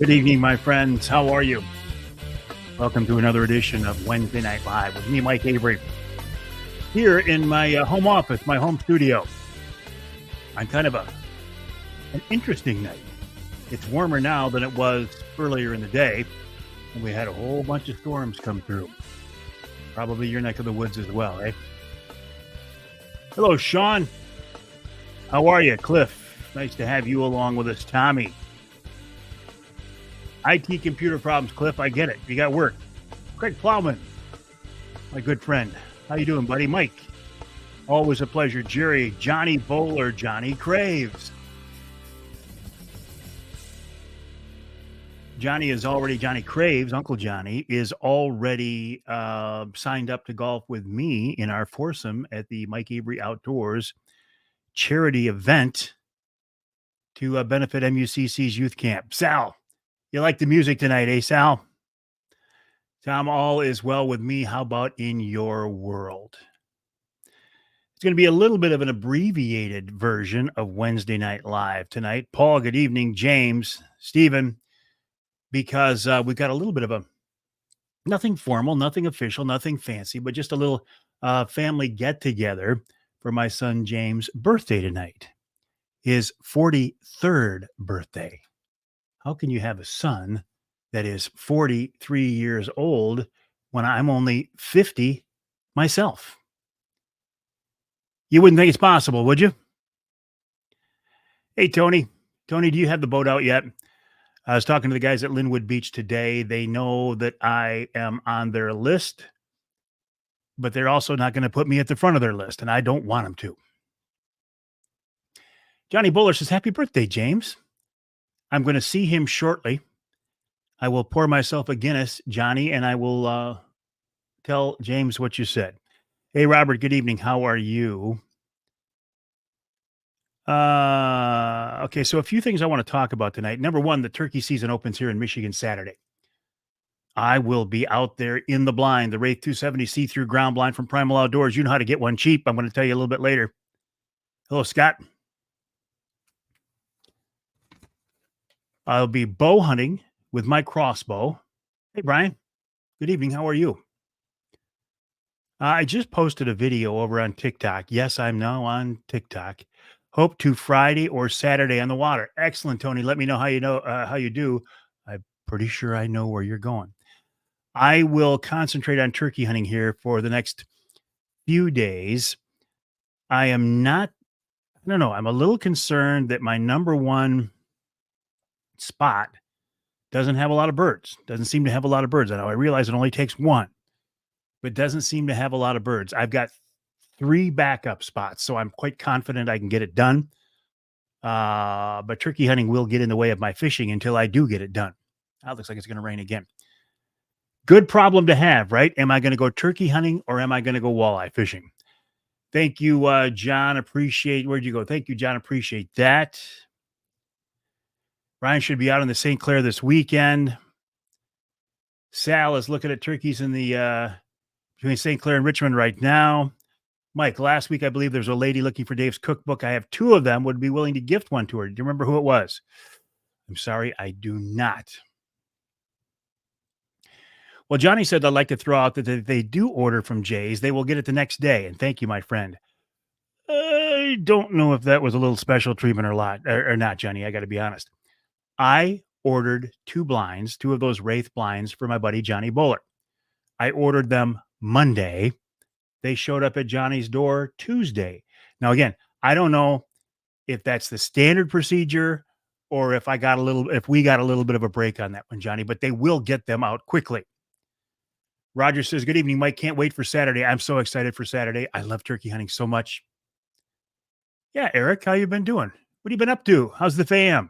Good evening, my friends. How are you? Welcome to another edition of Wednesday Night Live with me, Mike Avery, here in my home office, my home studio. On kind of an interesting night. It's warmer now than it was earlier in the day, and we had a whole bunch of storms come through. Probably your neck of the woods as well, eh? Hello, Sean. How are you? Cliff, nice to have you along with us. Tommy. IT computer problems, Cliff. I get it. You got work. Craig Plowman, my good friend. How you doing, buddy? Mike. Always a pleasure. Jerry, Johnny Bowler, Johnny Craves. Johnny Craves, Uncle Johnny, is already signed up to golf with me in our foursome at the Mike Avery Outdoors charity event to benefit MUCC's youth camp. Sal, you like the music tonight, eh, Sal? Tom, all is well with me. How about in your world? It's going to be a little bit of an abbreviated version of Wednesday Night Live tonight. Paul, good evening. James, Stephen, because we've got a little bit of nothing formal, nothing official, nothing fancy, but just a little family get-together for my son James' birthday tonight. His 43rd birthday. How can you have a son that is 43 years old when I'm only 50 myself? You wouldn't think it's possible, would you? Hey, Tony. Tony, do you have the boat out yet? I was talking to the guys at Linwood Beach today. They know that I am on their list, but they're also not going to put me at the front of their list, and I don't want them to. Johnny Bowler says, happy birthday, James. I'm going to see him shortly. I will pour myself a Guinness, Johnny, and I will tell James what you said. Hey, Robert, good evening. How are you? Okay, so a few things I want to talk about tonight. Number one, the turkey season opens here in Michigan Saturday. I will be out there in the blind, the Wraith 270 see-through ground blind from Primal Outdoors. You know how to get one cheap. I'm going to tell you a little bit later. Hello, Scott. I'll be bow hunting with my crossbow. Hey, Brian. Good evening. How are you? I just posted a video over on TikTok. Yes, I'm now on TikTok. Hope to Friday or Saturday on the water. Excellent, Tony. Let me know how you do. I'm pretty sure I know where you're going. I will concentrate on turkey hunting here for the next few days. I'm a little concerned that my number one spot doesn't have a lot of birds. Doesn't seem to have a lot of birds. I know I realize it only takes one, but doesn't seem to have a lot of birds. I've got 3 backup spots, so I'm quite confident I can get it done. But turkey hunting will get in the way of my fishing until I do get it done. It looks like it's going to rain again. Good problem to have, right? Am I going to go turkey hunting or am I going to go walleye fishing? Thank you, John. Where'd you go? Thank you, John. Appreciate that. Ryan should be out in the St. Clair this weekend. Sal is looking at turkeys in the between St. Clair and Richmond right now. Mike, last week I believe there's a lady looking for Dave's cookbook. I have 2 of them. Would be willing to gift one to her. Do you remember who it was? I'm sorry, I do not. Well, Johnny said I'd like to throw out that if they do order from Jay's, they will get it the next day. And thank you, my friend. I don't know if that was a little special treatment or not, Johnny. I got to be honest. I ordered 2 blinds, 2 of those Wraith blinds for my buddy Johnny Bowler. I ordered them Monday. They showed up at Johnny's door Tuesday. Now, again, I don't know if that's the standard procedure or if we got a little bit of a break on that one, Johnny, but they will get them out quickly. Roger says, good evening, Mike. Can't wait for Saturday. I'm so excited for Saturday. I love turkey hunting so much. Yeah, Eric, how you been doing? What have you been up to? How's the fam?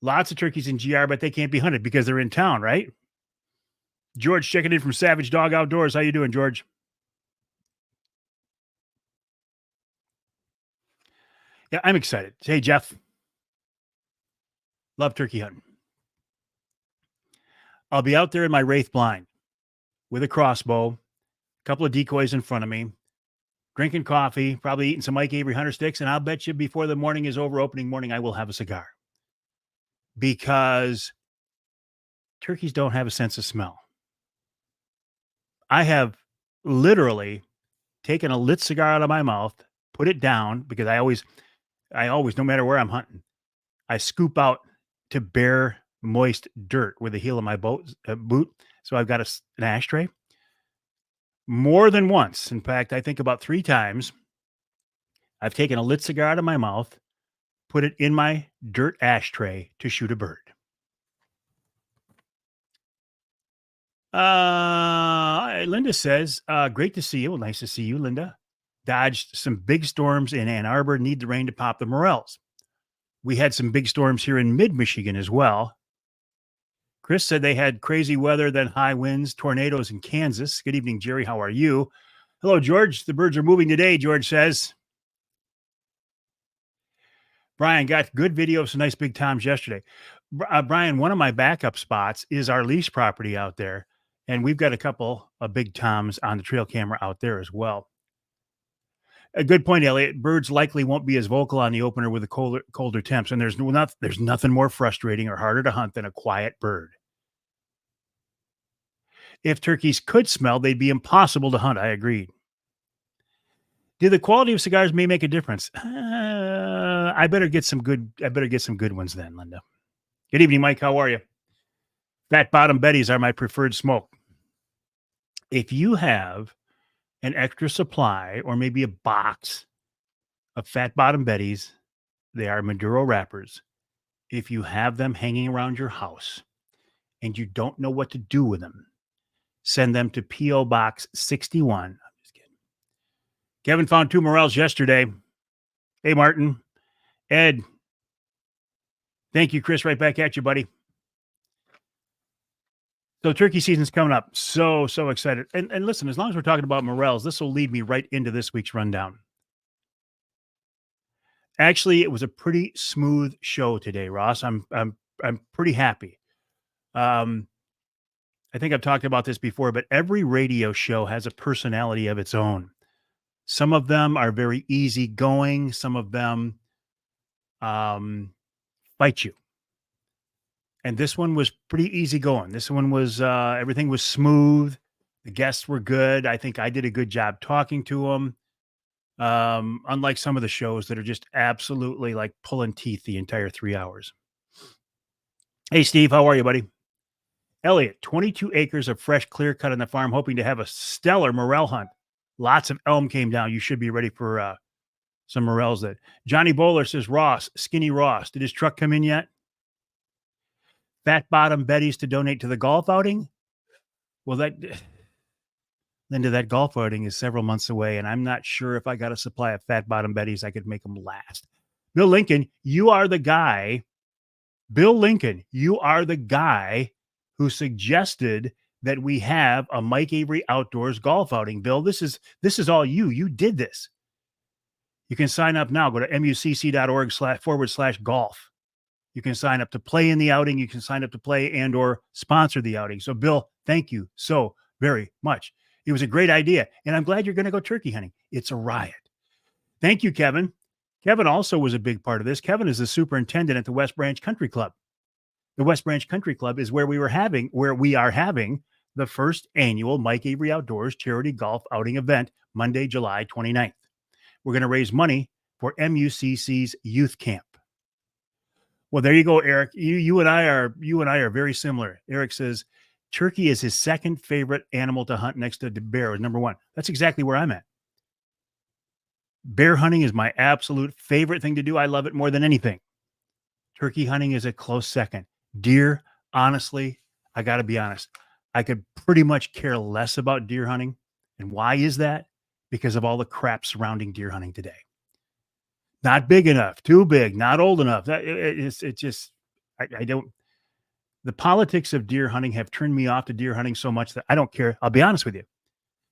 Lots of turkeys in GR, but they can't be hunted because they're in town, right? George checking in from Savage Dog Outdoors. How you doing, George? Yeah, I'm excited. Hey, Jeff. Love turkey hunting. I'll be out there in my Wraith blind with a crossbow, a couple of decoys in front of me, drinking coffee, probably eating some Mike Avery Hunter sticks, and I'll bet you before the morning is over, opening morning, I will have a cigar. because turkeys don't have a sense of smell. I have literally taken a lit cigar out of my mouth, put it down because I always, no matter where I'm hunting, I scoop out to bare, moist dirt with the heel of my boot. So I've got an ashtray. More than once, in fact, I think about 3 times, I've taken a lit cigar out of my mouth, put it in my dirt ashtray to shoot a bird. Linda says, great to see you. Well, nice to see you, Linda. Dodged some big storms in Ann Arbor, need the rain to pop the morels. We had some big storms here in mid Michigan as well. Chris said they had crazy weather, then high winds, tornadoes in Kansas. Good evening, Jerry. How are you? Hello, George. The birds are moving today, George says. Brian got good video of some nice big toms yesterday. Brian, one of my backup spots is our lease property out there. And we've got a couple of big toms on the trail camera out there as well. A good point, Elliot. Birds likely won't be as vocal on the opener with the colder temps. And there's nothing more frustrating or harder to hunt than a quiet bird. If turkeys could smell, they'd be impossible to hunt. I agreed. Do the quality of cigars may make a difference? I better get some good ones then, Linda. Good evening, Mike. How are you? Fat bottom Betties are my preferred smoke. If you have an extra supply or maybe a box of fat bottom Betties, they are Maduro wrappers. If you have them hanging around your house and you don't know what to do with them, send them to P.O. Box 61. I'm just kidding. Kevin found 2 morels yesterday. Hey, Martin. Ed. Thank you, Chris. Right back at you, buddy. So turkey season's coming up. So excited. And listen, as long as we're talking about morels, this will lead me right into this week's rundown. Actually, it was a pretty smooth show today, Ross. I'm pretty happy. I think I've talked about this before, but every radio show has a personality of its own. Some of them are very easygoing. Some of them fight you. And this one was pretty easy going. This one was, everything was smooth. The guests were good. I think I did a good job talking to them. Unlike some of the shows that are just absolutely like pulling teeth the entire 3 hours. Hey, Steve, how are you, buddy? Elliot, 22 acres of fresh clear cut on the farm, hoping to have a stellar morel hunt. Lots of elm came down. You should be ready for some morels. That Johnny Bowler says, Ross, Skinny Ross, did his truck come in yet? Fat bottom Betty's to donate to the golf outing. Well, Linda, that golf outing is several months away, and I'm not sure if I got a supply of fat bottom Betty's, I could make them last. Bill Lincoln, you are the guy. Bill Lincoln, you are the guy who suggested that we have a Mike Avery Outdoors golf outing. Bill, this is all you. You did this. You can sign up now. Go to mucc.org//golf. You can sign up to play in the outing. You can sign up to play and or sponsor the outing. So, Bill, thank you so very much. It was a great idea, and I'm glad you're going to go turkey hunting. It's a riot. Thank you, Kevin. Kevin also was a big part of this. Kevin is the superintendent at the West Branch Country Club. The West Branch Country Club is where we are having the first annual Mike Avery Outdoors charity golf outing event, Monday, July 29th. We're going to raise money for MUCC's youth camp. Well, there you go, Eric. You and I are very similar. Eric says turkey is his second favorite animal to hunt next to the bear is number 1. That's exactly where I'm at. Bear hunting is my absolute favorite thing to do. I love it more than anything. Turkey hunting is a close second. Deer, honestly, I got to be honest. I could pretty much care less about deer hunting. And why is that? Because of all the crap surrounding deer hunting today. Not big enough, too big, not old enough. The politics of deer hunting have turned me off to deer hunting so much that I don't care. I'll be honest with you.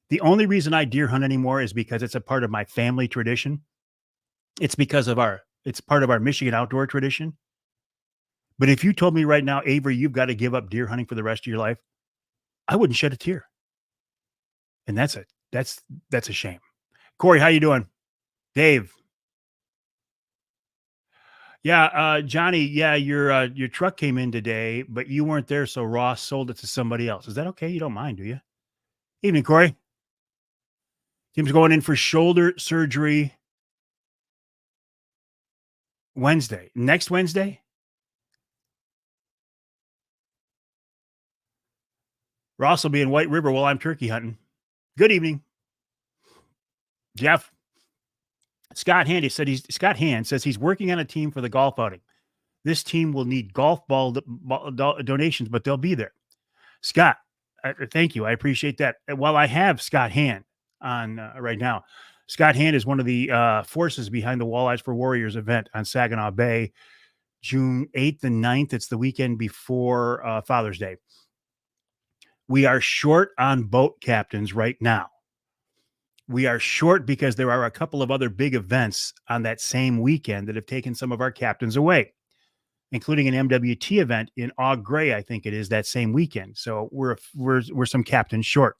The only reason I deer hunt anymore is because it's a part of my family tradition. It's part of our Michigan outdoor tradition. But if you told me right now, Avery, you've got to give up deer hunting for the rest of your life, I wouldn't shed a tear. And that's a shame. Corey, how you doing? Dave. Yeah, Johnny, yeah, your truck came in today, but you weren't there, so Ross sold it to somebody else. Is that okay? You don't mind, do you? Evening, Corey. Tim's going in for shoulder surgery Wednesday. Next Wednesday? Ross will be in White River while I'm turkey hunting. Good evening, Jeff. Scott Hand says he's working on a team for the golf outing. This team will need golf donations, but they'll be there. Scott, thank you. I appreciate that. While I have Scott Hand on right now, Scott Hand is one of the forces behind the Walleyes for Warriors event on Saginaw Bay, June 8th and 9th. It's the weekend before Father's Day. We are short on boat captains right now. We are short because there are a couple of other big events on that same weekend that have taken some of our captains away, including an MWT event in Aug Gray, I think it is, that same weekend. So we're some captains short.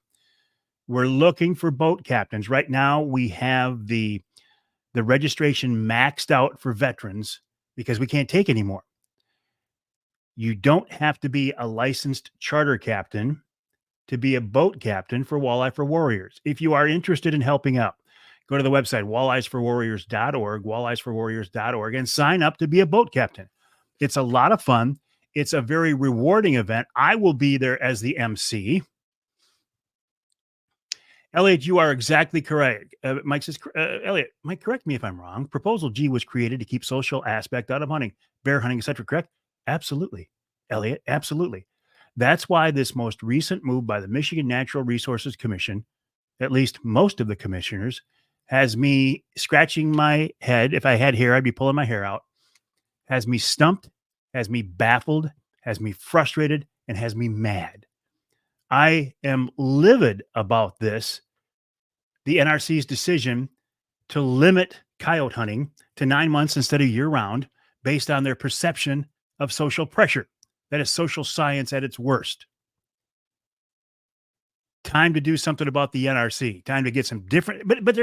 We're looking for boat captains. Right now, we have the registration maxed out for veterans because we can't take anymore. You don't have to be a licensed charter captain to be a boat captain for Walleye for Warriors. If you are interested in helping out, go to the website walleyesforwarriors.org, and sign up to be a boat captain. It's a lot of fun. It's a very rewarding event. I will be there as the MC. Elliot, you are exactly correct. Mike says, Elliot, Mike, correct me if I'm wrong. Proposal G was created to keep social aspect out of hunting, bear hunting, etc. Correct? Absolutely. Elliot, absolutely. That's why this most recent move by the Michigan Natural Resources Commission, at least most of the commissioners, has me scratching my head. If I had hair, I'd be pulling my hair out. Has me stumped, has me baffled, has me frustrated, and has me mad. I am livid about this, the NRC's decision to limit coyote hunting to 9 months instead of year round based on their perception of social pressure. That is social science at its worst. Time to do something about the NRC. Time to get some different, but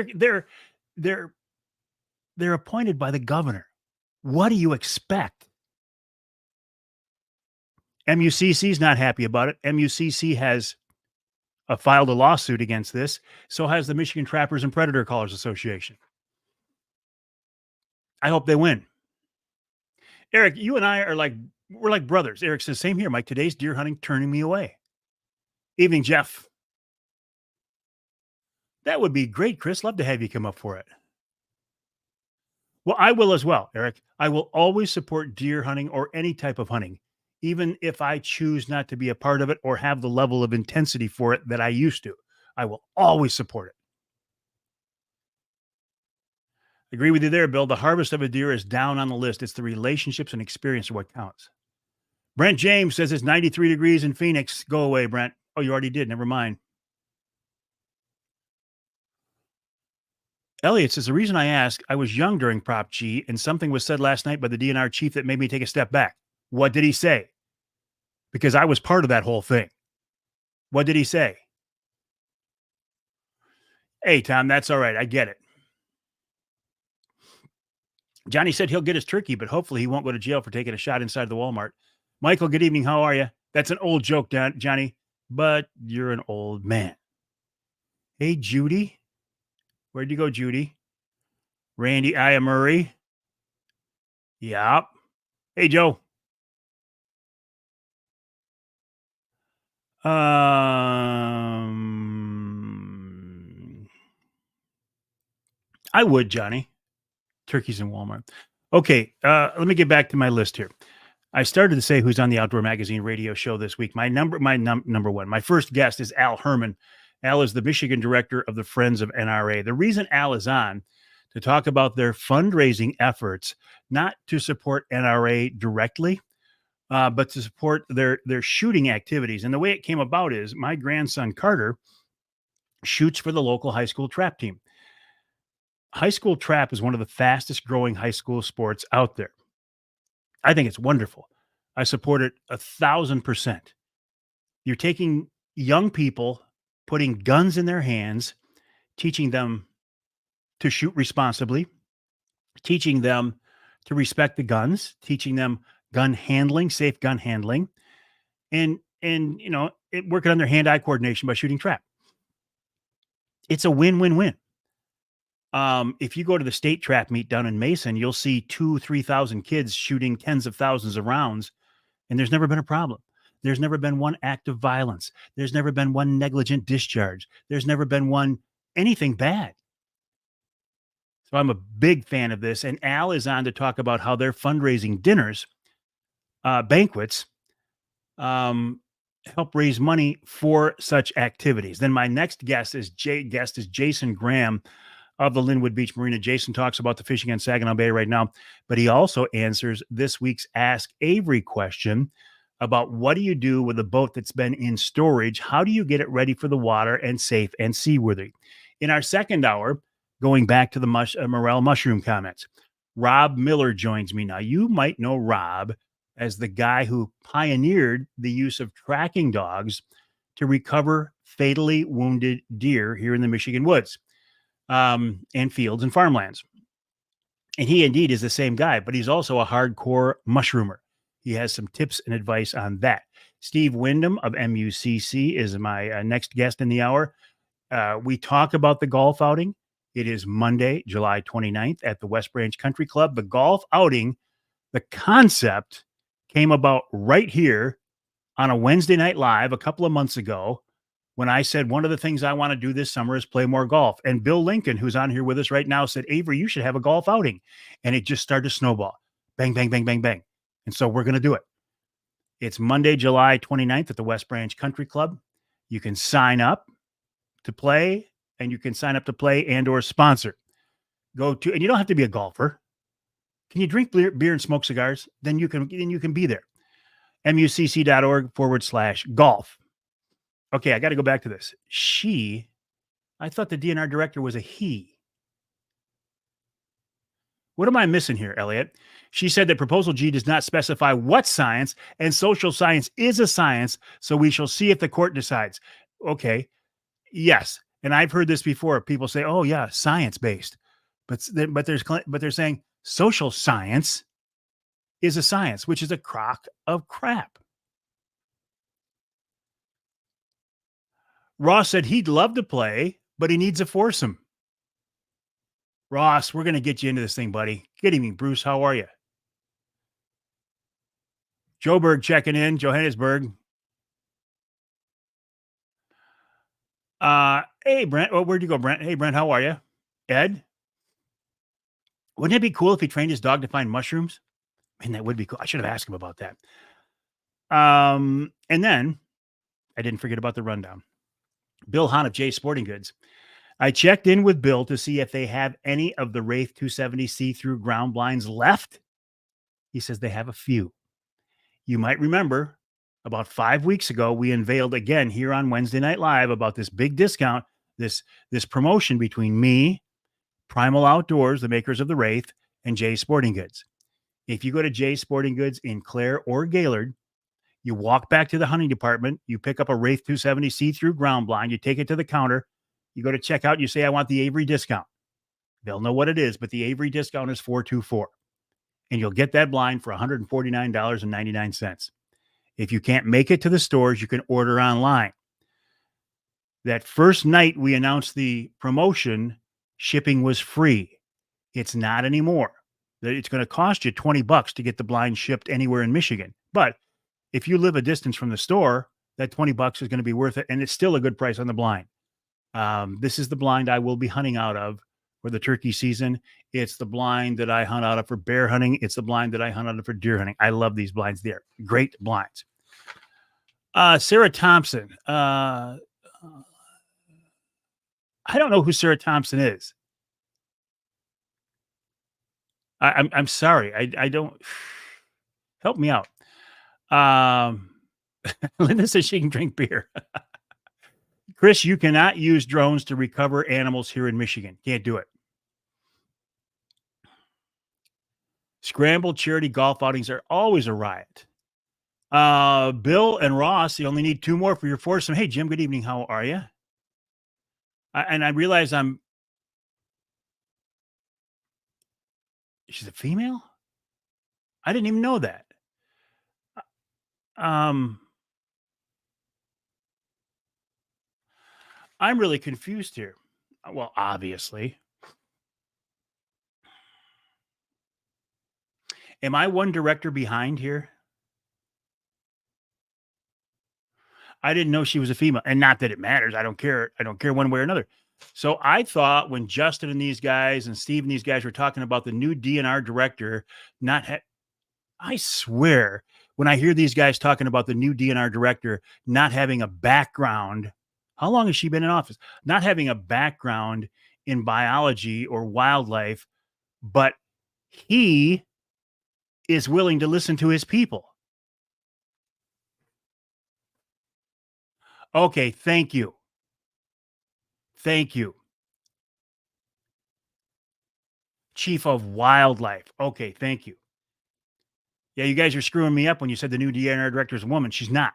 they're appointed by the governor. What do you expect? MUCC is not happy about it. MUCC has filed a lawsuit against this. So has the Michigan Trappers and Predator Callers Association. I hope they win. Eric, you and I we're like brothers. Eric says, same here, Mike. Today's deer hunting turning me away. Evening, Jeff. That would be great, Chris. Love to have you come up for it. Well, I will as well, Eric. I will always support deer hunting or any type of hunting, even if I choose not to be a part of it or have the level of intensity for it that I used to. I will always support it. Agree with you there, Bill. The harvest of a deer is down on the list. It's the relationships and experience of what counts. Brent James says it's 93 degrees in Phoenix. Go away, Brent. Oh, you already did. Never mind. Elliot says the reason I ask, I was young during Prop G, and something was said last night by the DNR chief that made me take a step back. What did he say? Because I was part of that whole thing. What did he say? Hey, Tom, that's all right. I get it. Johnny said he'll get his turkey, but hopefully he won't go to jail for taking a shot inside the Walmart. Michael, good evening. How are you? That's an old joke, Johnny, but you're an old man. Hey, Judy. Where'd you go, Judy? Randy Aya Murray. Yep. Hey, Joe. I would, Johnny. Turkeys in Walmart. Okay, let me get back to my list here. I started to say who's on the Outdoor Magazine radio show this week. Number one, my first guest is Al Herman. Al is the Michigan director of the Friends of NRA. The reason Al is on to talk about their fundraising efforts, not to support NRA directly, but to support their shooting activities. And the way it came about is my grandson Carter shoots for the local high school trap team. High school trap is one of the fastest growing high school sports out there. I think it's wonderful. I support it 1,000%. You're taking young people, putting guns in their hands, teaching them to shoot responsibly, teaching them to respect the guns, teaching them gun handling, safe gun handling, and working on their hand-eye coordination by shooting trap. It's a win-win-win. If you go to the state trap meet down in Mason, you'll see 3,000 kids shooting tens of thousands of rounds, and there's never been a problem. There's never been one act of violence. There's never been one negligent discharge. There's never been one anything bad. So I'm a big fan of this. And Al is on to talk about how their fundraising dinners, banquets, um, help raise money for such activities. Then my next guest is Jason Graham of the Linwood Beach Marina. Jason talks about the fishing on Saginaw Bay right now, but he also answers this week's Ask Avery question about what do you do with a boat that's been in storage? How do you get it ready for the water and safe and seaworthy? In our second hour, going back to the morel mushroom comments, Rob Miller joins me now. You might know Rob as the guy who pioneered the use of tracking dogs to recover fatally wounded deer here in the Michigan woods, and fields and farmlands. And he indeed is the same guy, but he's also a hardcore mushroomer. He has some tips and advice on that. Steve Wyndham of MUCC is my next guest in the hour. We talk about the golf outing. It is Monday, July 29th at the West Branch Country Club. The golf outing, the concept came about right here on a Wednesday night live a couple of months ago when I said one of the things I want to do this summer is play more golf. And Bill Lincoln, who's on here with us right now, said, Avery, you should have a golf outing. And it just started to snowball. Bang, bang, bang, bang, bang. And so we're going to do it. It's Monday, July 29th at the West Branch Country Club. You can sign up to play, and you can sign up to play and or sponsor. And you don't have to be a golfer. Can you drink beer and smoke cigars? Then you can be there. mucc.org/golf. Okay, I got to go back to this. I thought the DNR director was a he. What am I missing here, Elliot? She said that Proposal G does not specify what science, and social science is a science, so we shall see if the court decides. Okay, yes. And I've heard this before. People say, oh, yeah, science-based. But they're saying social science is a science, which is a crock of crap. Ross said he'd love to play, but he needs a foursome. Ross, we're going to get you into this thing, buddy. Good evening, Bruce. How are you? Joburg checking in, Johannesburg. Hey, Brent. Oh, where'd you go, Brent? Hey, Brent, how are you? Ed? Wouldn't it be cool if he trained his dog to find mushrooms? Man, that would be cool. I should have asked him about that. And then I didn't forget about the rundown. Bill Hahn of J Sporting Goods. I checked in with Bill to see if they have any of the Wraith 270 see-through ground blinds left. He says they have a few. You might remember about 5 weeks ago, we unveiled again here on Wednesday Night Live about this big discount, this promotion between me, Primal Outdoors, the makers of the Wraith, and J Sporting Goods. If you go to J Sporting Goods in Clare or Gaylord, you walk back to the hunting department, you pick up a Wraith 270 see-through ground blind, you take it to the counter, you go to checkout, you say, I want the Avery discount. They'll know what it is, but the Avery discount is $424. And you'll get that blind for $149.99. If you can't make it to the stores, you can order online. That first night we announced the promotion, shipping was free. It's not anymore. It's going to cost you $20 to get the blind shipped anywhere in Michigan. But if you live a distance from the store, that $20 is going to be worth it. And it's still a good price on the blind. This is the blind I will be hunting out of for the turkey season. It's the blind that I hunt out of for bear hunting. It's the blind that I hunt out of for deer hunting. I love these blinds. They're great blinds. Sarah Thompson. I don't know who Sarah Thompson is. I'm sorry. I don't. Help me out. Linda says she can drink beer. Chris, you cannot use drones to recover animals here in Michigan. Can't do it. Scrambled charity golf outings are always a riot. Bill and Ross, you only need 2 more for your foursome. Hey, Jim, good evening. How are you? And I realize she's a female? I didn't even know that. Um, I'm really confused here. Well, obviously. Am I one director behind here? I didn't know she was a female, and not that it matters. I don't care. I don't care one way or another. So I thought when Justin and these guys and Steve and these guys were talking about the new DNR director, not I swear when I hear these guys talking about the new DNR director not having a background, how long has she been in office? Not having a background in biology or wildlife, but he is willing to listen to his people. Okay, thank you. Thank you. Chief of wildlife. Okay, thank you. Yeah, you guys are screwing me up when you said the new DNR director is a woman. She's not.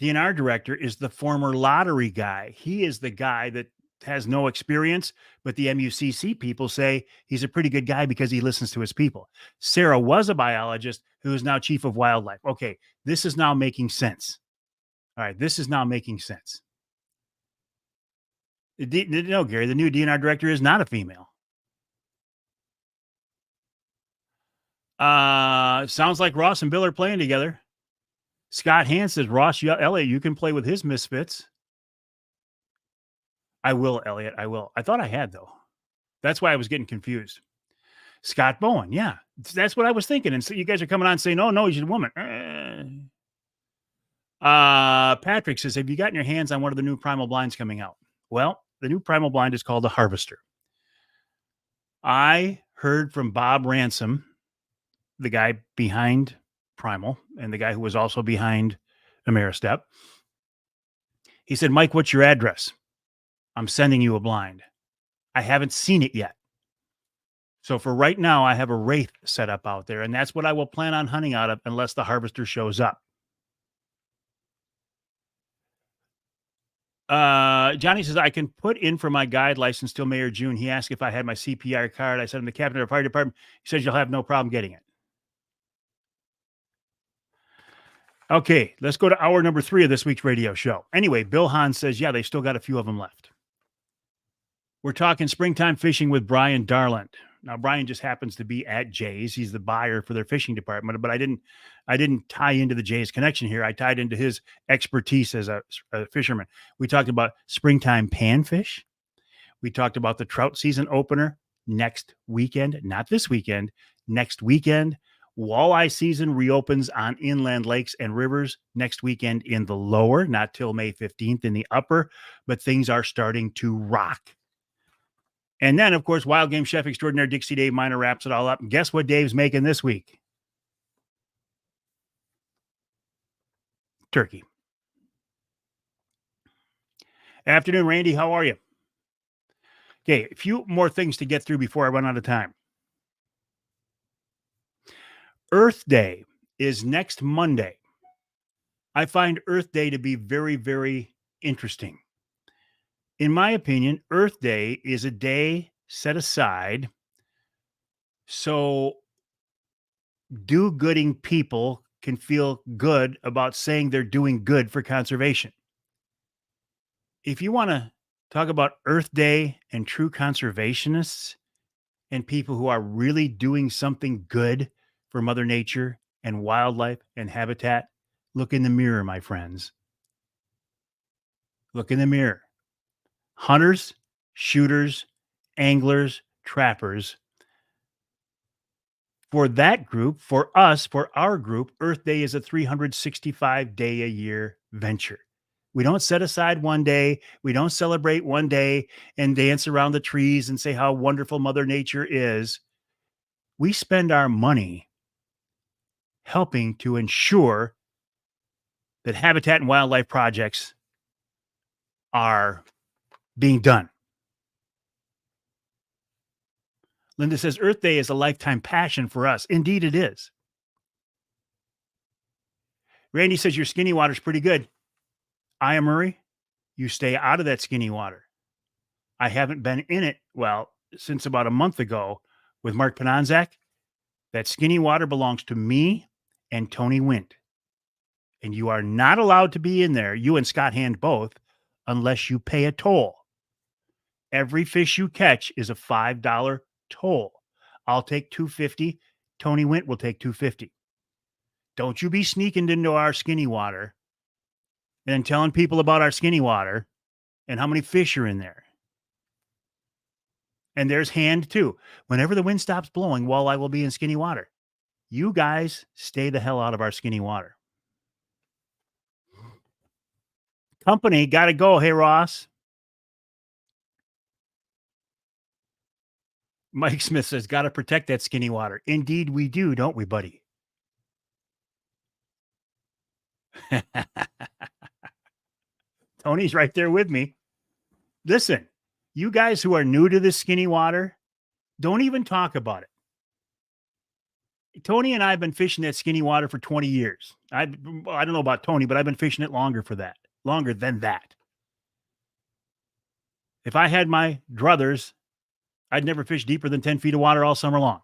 DNR director is the former lottery guy. He is the guy that has no experience, but the MUCC people say he's a pretty good guy because he listens to his people. Sarah was a biologist who is now chief of wildlife. Okay, this is now making sense. All right, this is now making sense. No, Gary, the new DNR director is not a female. Sounds like Ross and Bill are playing together. Scott Hans says, Ross, Elliot, you can play with his misfits. I will, Elliot. I will. I thought I had, though. That's why I was getting confused. Scott Bowen. Yeah. That's what I was thinking. And so you guys are coming on saying, oh, no, he's a woman. Patrick says, have you gotten your hands on one of the new primal blinds coming out? Well, the new primal blind is called the Harvester. I heard from Bob Ransom, the guy behind Primal and the guy who was also behind Ameristep. He said, Mike, what's your address? I'm sending you a blind. I haven't seen it yet. So for right now, I have a Wraith set up out there, and that's what I will plan on hunting out of unless the Harvester shows up. Johnny says, I can put in for my guide license till May or June. He asked if I had my CPR card. I said, I'm the captain of the fire department. He says, you'll have no problem getting it. Okay, let's go to hour number 3 of this week's radio show. Anyway, Bill Hahn says, yeah, they still got a few of them left. We're talking springtime fishing with Brian Darland. Now, Brian just happens to be at Jay's. He's the buyer for their fishing department, but I didn't tie into the Jay's connection here. I tied into his expertise as a fisherman. We talked about springtime panfish. We talked about the trout season opener next weekend, not this weekend, next weekend. Walleye season reopens on inland lakes and rivers next weekend in the lower, not till May 15th in the upper, but things are starting to rock. And then, of course, wild game chef extraordinaire Dixie Dave Miner wraps it all up. And guess what Dave's making this week? Turkey. Afternoon, Randy. How are you? Okay, a few more things to get through before I run out of time. Earth Day is next Monday. I find Earth Day to be very, very interesting. In my opinion, Earth Day is a day set aside so do-gooding people can feel good about saying they're doing good for conservation. If you want to talk about Earth Day and true conservationists and people who are really doing something good for Mother Nature and wildlife and habitat, look in the mirror, my friends. Look in the mirror. Hunters, shooters, anglers, trappers. For that group, for us, for our group, Earth Day is a 365-day-a-year venture. We don't set aside one day. We don't celebrate one day and dance around the trees and say how wonderful Mother Nature is. We spend our money helping to ensure that habitat and wildlife projects are being done. Linda says, Earth Day is a lifetime passion for us. Indeed, it is. Randy says, your skinny water's pretty good. Aya Murray, you stay out of that skinny water. I haven't been in it, well, since about a month ago with Mark Pananzak. That skinny water belongs to me and Tony Wint. And you are not allowed to be in there, you and Scott Hand both, unless you pay a toll. Every fish you catch is a $5 toll. I'll take $2.50. Tony Wint will take $2.50. Don't you be sneaking into our skinny water and telling people about our skinny water and how many fish are in there. And there's Hand too. Whenever the wind stops blowing, walleye will be in skinny water. You guys stay the hell out of our skinny water. Company, gotta go. Hey, Ross. Mike Smith says, gotta protect that skinny water. Indeed, we do, don't we, buddy? Tony's right there with me. Listen, you guys who are new to this skinny water, don't even talk about it. Tony and I have been fishing that skinny water for 20 years. I don't know about Tony, but I've been fishing it longer than that. If I had my druthers, I'd never fish deeper than 10 feet of water all summer long.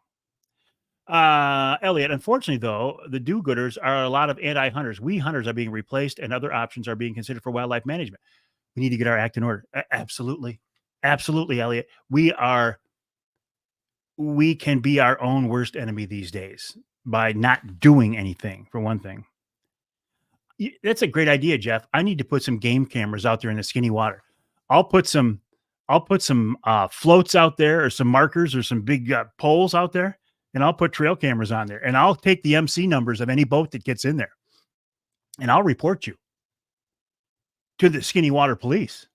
Elliot, unfortunately, though, the do-gooders are a lot of anti-hunters. We hunters are being replaced and other options are being considered for wildlife management. We need to get our act in order. Absolutely. Absolutely, Elliot. We can be our own worst enemy these days by not doing anything, for one thing. That's a great idea, Jeff. I need to put some game cameras out there in the skinny water. I'll put some floats out there or some markers or some big poles out there, and I'll put trail cameras on there, and I'll take the MC numbers of any boat that gets in there, and I'll report you to the skinny water police,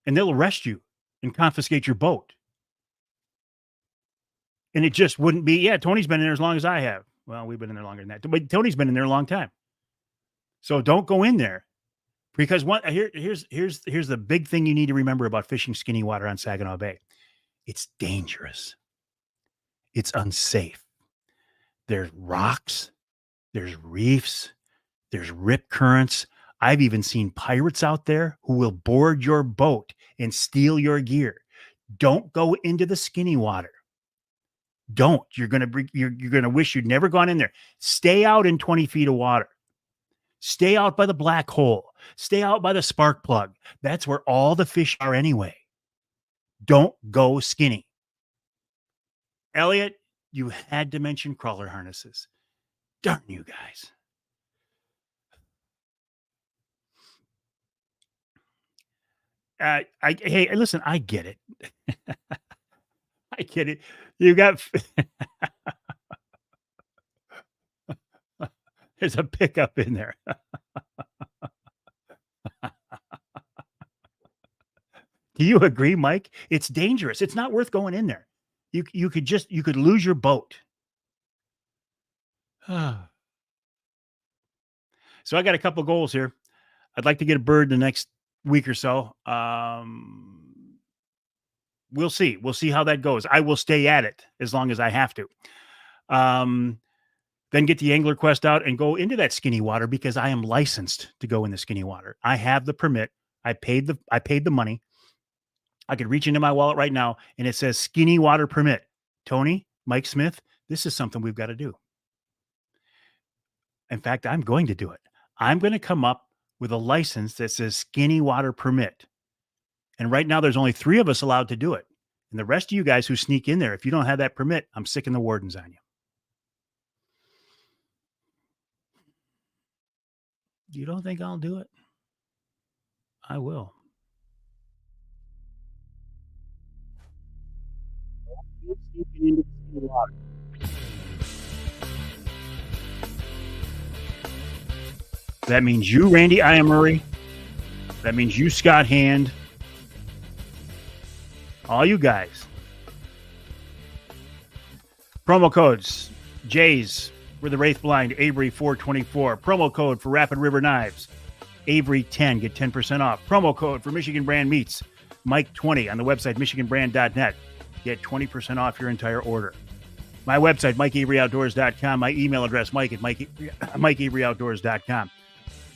and they'll arrest you and confiscate your boat. And it just wouldn't be, Tony's been in there as long as I have. Well, we've been in there longer than that, but Tony's been in there a long time. So don't go in there, because here's the big thing you need to remember about fishing skinny water on Saginaw Bay. It's dangerous. It's unsafe. There's rocks, there's reefs, there's rip currents. I've even seen pirates out there who will board your boat and steal your gear. Don't go into the skinny water. Don't. You're gonna wish you'd never gone in there. Stay out in 20 feet of water. Stay out by the black hole. Stay out by the spark plug. That's where all the fish are anyway. Don't go skinny. Elliot, you had to mention crawler harnesses. Darn you guys. Hey, listen, I get it. I get it. You got there's a pickup in there. Do you agree, Mike? It's dangerous. It's not worth going in there. You could lose your boat. So I got a couple of goals here. I'd like to get a bird the next week or so. We'll see. We'll see how that goes. I will stay at it as long as I have to. Then get the Angler Quest out and go into that skinny water because I am licensed to go in the skinny water. I have the permit. I paid the money. I could reach into my wallet right now and it says skinny water permit. Tony, Mike Smith, this is something we've got to do. In fact, I'm going to do it. I'm going to come up with a license that says skinny water permit. And right now there's only 3 of us allowed to do it. And the rest of you guys who sneak in there, if you don't have that permit, I'm sicking the wardens on you. You don't think I'll do it? I will. That means you, Randy Murray. That means you, Scott Hand. All you guys. Promo codes. Jays, we're the Wraith Blind, Avery 424. Promo code for Rapid River Knives. Avery 10, get 10% off. Promo code for Michigan Brand Meats. Mike 20 on the website, michiganbrand.net. Get 20% off your entire order. My website, MikeAveryOutdoors.com. My email address, MikeAveryOutdoors.com.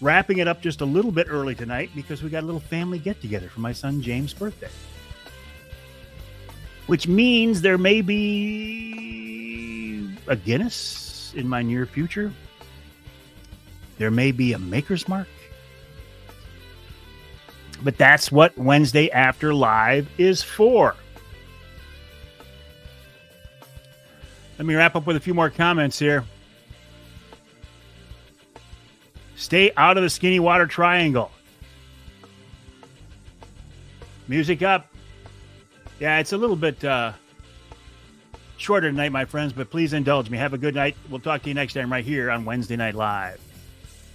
Wrapping it up just a little bit early tonight because we got a little family get-together for my son James' birthday. Which means there may be a Guinness in my near future. There may be a Maker's Mark. But that's what Wednesday After Live is for. Let me wrap up with a few more comments here. Stay out of the skinny water triangle. Music up. Yeah, it's a little bit shorter tonight, my friends, but please indulge me. Have a good night. We'll talk to you next time right here on Wednesday Night Live.